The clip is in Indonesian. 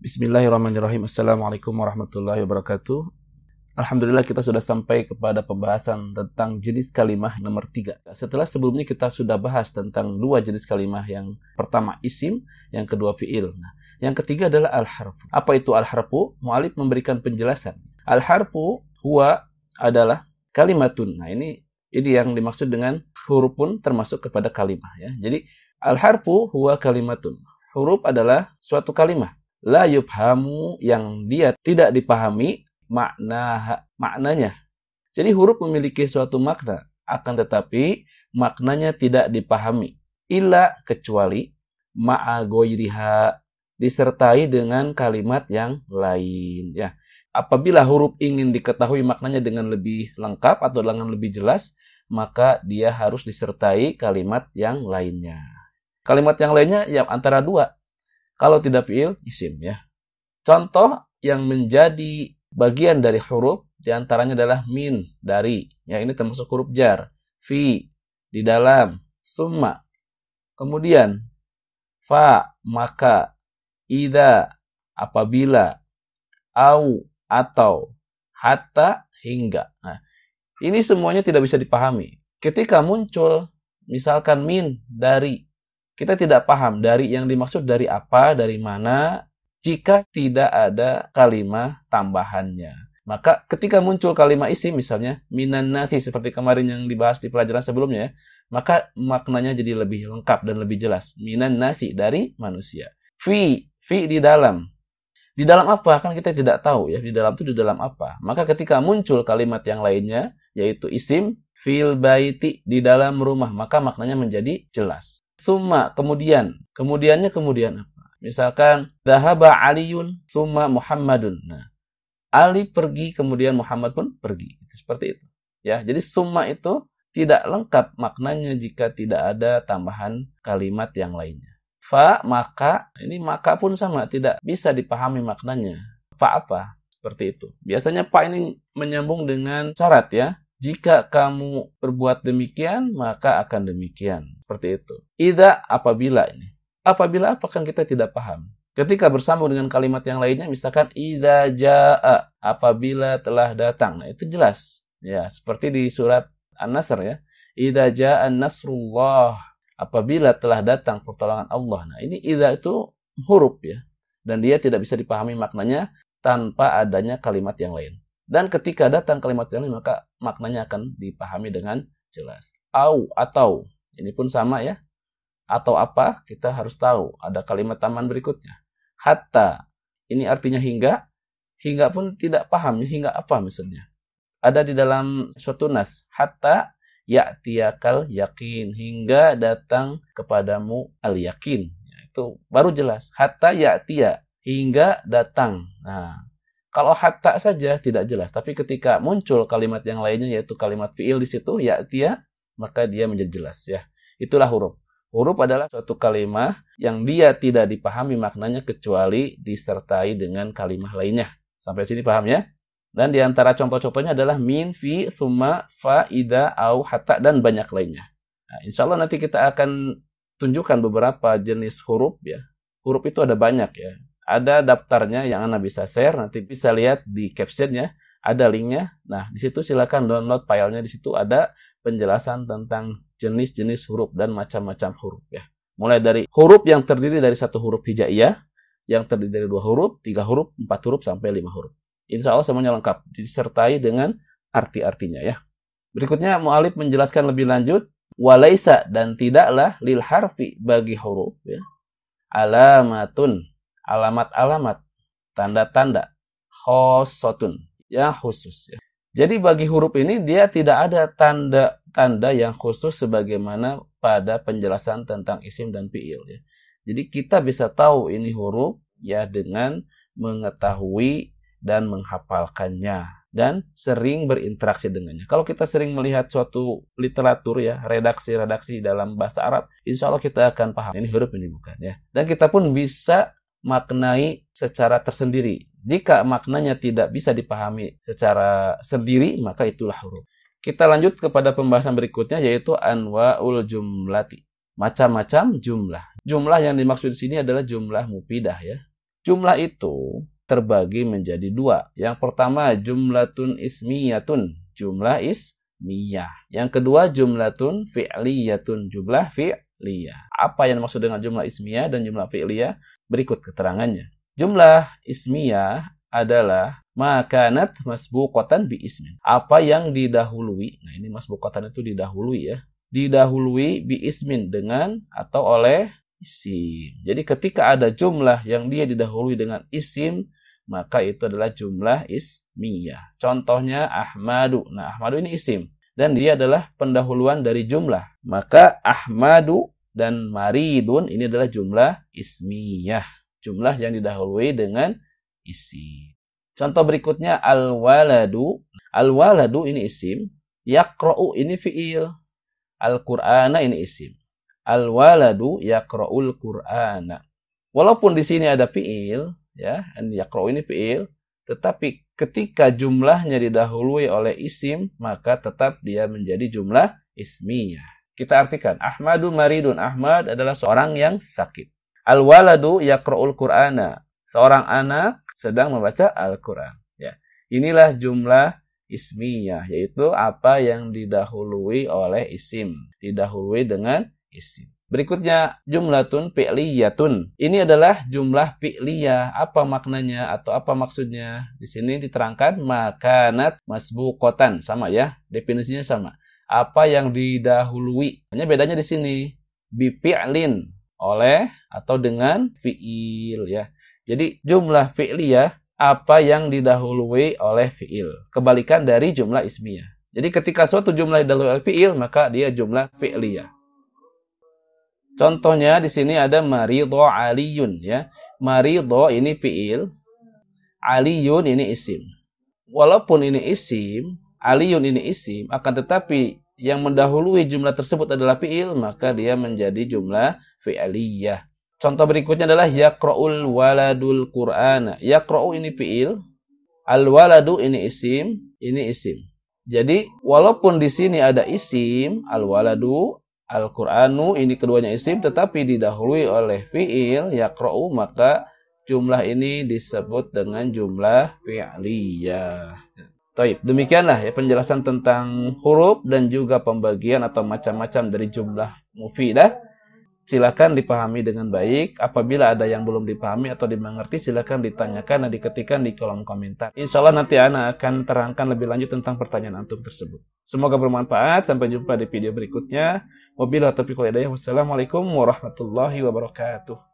Bismillahirrahmanirrahim. Assalamualaikum warahmatullahi wabarakatuh. Alhamdulillah kita sudah sampai kepada pembahasan tentang jenis kalimah nomor 3. Setelah sebelumnya kita sudah bahas tentang dua jenis kalimah. Yang pertama isim, yang kedua fi'il. Nah, yang ketiga adalah al-harfu. Apa itu al-harfu? Mu'alif memberikan penjelasan. Al-harfu huwa adalah kalimatun. Nah, ini yang dimaksud dengan huruf pun termasuk kepada kalimah ya. Jadi al-harfu huwa kalimatun. Huruf adalah suatu kalimah. La yubhamu, yang dia tidak dipahami maknanya. Jadi huruf memiliki suatu makna, akan tetapi maknanya tidak dipahami. Illa, kecuali ma'a ghairiha, disertai dengan kalimat yang lain ya. Apabila huruf ingin diketahui maknanya dengan lebih lengkap atau dengan lebih jelas, maka dia harus disertai kalimat yang lainnya. Kalimat yang lainnya yang antara dua. Kalau tidak fi'il, isim ya. Contoh yang menjadi bagian dari huruf diantaranya adalah min, dari. Ya, ini termasuk huruf jar. Fi, di dalam. Summa. Kemudian fa, maka. Idza, apabila. Au, atau. Hatta, hingga. Nah, ini semuanya tidak bisa dipahami. Ketika muncul misalkan min, dari. Kita tidak paham dari yang dimaksud dari apa, dari mana, jika tidak ada kalimat tambahannya. Maka ketika muncul kalimat isim misalnya, minan nasi, seperti kemarin yang dibahas di pelajaran sebelumnya, maka maknanya jadi lebih lengkap dan lebih jelas. Minan nasi, dari manusia. Fi di dalam. Di dalam apa? Kan kita tidak tahu ya, di dalam itu di dalam apa. Maka ketika muncul kalimat yang lainnya, yaitu isim, fil baiti, di dalam rumah, maka maknanya menjadi jelas. Summa, kemudiannya kemudian apa? Misalkan dhahaba Aliyun summa Muhammadun. Nah, Ali pergi kemudian Muhammad pun pergi. Seperti itu. Ya, jadi summa itu tidak lengkap maknanya jika tidak ada tambahan kalimat yang lainnya. Fa, maka, ini maka pun sama, tidak bisa dipahami maknanya. Fa apa? Seperti itu. Biasanya fa ini menyambung dengan syarat ya. Jika kamu berbuat demikian, maka akan demikian. Seperti itu. Idza, apabila ini. Apabila apa kan kita tidak paham. Ketika bersambung dengan kalimat yang lainnya, misalkan idza jaa, apabila telah datang. Nah, itu jelas. Ya, seperti di surat An-Nasr ya. Idza jaa nasrullah, apabila telah datang pertolongan Allah. Nah, ini idza itu huruf ya. Dan dia tidak bisa dipahami maknanya tanpa adanya kalimat yang lain. Dan ketika datang kalimat yang lain, maka maknanya akan dipahami dengan jelas. Au, atau. Ini pun sama ya. Atau apa, kita harus tahu. Ada kalimat tambahan berikutnya. Hatta. Ini artinya hingga. Hingga pun tidak paham. Hingga apa misalnya. Ada di dalam suatu nas. Hatta ya'tiyakal yakin. Hingga datang kepadamu al-yakin. Itu baru jelas. Hatta ya'tiya. Hingga datang. Nah. Kalau hatta saja tidak jelas, tapi ketika muncul kalimat yang lainnya yaitu kalimat fi'il di situ ya'tiya, maka dia menjadi jelas ya. Itulah huruf. Huruf adalah suatu kalimat yang dia tidak dipahami maknanya kecuali disertai dengan kalimat lainnya. Sampai sini paham ya? Dan di antara contoh-contohnya adalah min, fi, summa, fa, idza, au, hatta dan banyak lainnya. Nah, insyaallah nanti kita akan tunjukkan beberapa jenis huruf ya. Huruf itu ada banyak ya. Ada daftarnya yang Anda bisa share, nanti bisa lihat di captionnya, ada linknya. Nah, di situ silakan download filenya, di situ ada penjelasan tentang jenis-jenis huruf dan macam-macam huruf ya. Mulai dari huruf yang terdiri dari satu huruf hijaiyah, yang terdiri dari 2 huruf, 3 huruf, 4 huruf, sampai 5 huruf. Insya Allah semuanya lengkap, disertai dengan arti-artinya ya. Berikutnya, mu'alif menjelaskan lebih lanjut, walaisa, dan tidaklah lil harfi, bagi huruf ya, alamatun, alamat-alamat, tanda-tanda, khossotun, yang khusus ya. Jadi bagi huruf ini dia tidak ada tanda-tanda yang khusus sebagaimana pada penjelasan tentang isim dan fi'il ya. Jadi kita bisa tahu ini huruf ya dengan mengetahui dan menghafalkannya dan sering berinteraksi dengannya. Kalau kita sering melihat suatu literatur ya, redaksi-redaksi dalam bahasa Arab, insya Allah kita akan paham ini huruf ini bukan ya. Dan kita pun bisa maknai secara tersendiri. Jika maknanya tidak bisa dipahami secara sendiri, maka itulah huruf. Kita lanjut kepada pembahasan berikutnya, yaitu anwa'ul jumlati. Macam-macam jumlah. Jumlah yang dimaksud di sini adalah jumlah mufidah ya. Jumlah itu terbagi menjadi dua. Yang pertama jumlatun ismiyatun, jumlah ismiyah. Yang kedua jumlatun fi'liyatun, jumlah fi'liyah. Apa yang dimaksud dengan jumlah ismiyah dan jumlah fi'liyah? Berikut keterangannya. Jumlah ismiyah adalah makanat masbuqatan bi ismin. Apa yang didahului. Nah, ini masbuqatan itu didahului ya. Didahului bi ismin dengan atau oleh isim. Jadi ketika ada jumlah yang dia didahului dengan isim, maka itu adalah jumlah ismiyah. Contohnya Ahmadu. Nah, Ahmadu ini isim. Dan dia adalah pendahuluan dari jumlah. Maka Ahmadu dan Maridun ini adalah jumlah ismiyah. Jumlah yang didahului dengan isim. Contoh berikutnya Al-waladu. Al-waladu ini isim. Yaqra'u ini fi'il. Al-Qur'ana ini isim. Al-waladu yaqra'ul Qur'ana. Walaupun di sini ada fi'il, ya, yaqra'u ini fi'il, tetapi ketika jumlahnya didahului oleh isim, maka tetap dia menjadi jumlah ismiyah. Kita artikan, Ahmadu maridun. Ahmad adalah seorang yang sakit. Al-waladu yaqra'ul Qur'ana. Seorang anak sedang membaca Al-Quran. Ya. Inilah jumlah ismiyah, yaitu apa yang didahului oleh isim. Didahului dengan isim. Berikutnya jumlatun fi'liyatun. Ini adalah jumlah fi'liyah. Apa maknanya atau apa maksudnya? Di sini diterangkan makanat masbuqatan, sama ya, definisinya sama. Apa yang didahului. Hanya bedanya di sini bi fi'lin, oleh atau dengan fi'il ya. Jadi jumlah fi'liyah apa yang didahului oleh fi'il. Kebalikan dari jumlah ismiyah. Jadi ketika suatu jumlah didahului oleh fi'il, maka dia jumlah fi'liyah. Contohnya di sini ada maridho aliyun ya. Maridho ini fi'il, aliyun ini isim. Walaupun ini isim, aliyun ini isim, akan tetapi yang mendahului jumlah tersebut adalah fi'il, maka dia menjadi jumlah fi'liyah. Contoh berikutnya adalah yaqra'ul waladul Qur'ana. Yaqra'u ini fi'il, al-waladu ini isim, ini isim. Jadi walaupun di sini ada isim, al-waladu, Al-Qur'anu ini keduanya isim tetapi didahului oleh fi'il yaqra'u, maka jumlah ini disebut dengan jumlah fi'liyah. Baik, demikianlah ya penjelasan tentang huruf dan juga pembagian atau macam-macam dari jumlah mufidah. Silakan dipahami dengan baik. Apabila ada yang belum dipahami atau dimengerti, silakan ditanyakan dan diketikkan di kolom komentar. Insya Allah nanti Ana akan terangkan lebih lanjut tentang pertanyaan antum tersebut. Semoga bermanfaat. Sampai jumpa di video berikutnya. Wabillahi taufiq wal hidayah. Wassalamualaikum warahmatullahi wabarakatuh.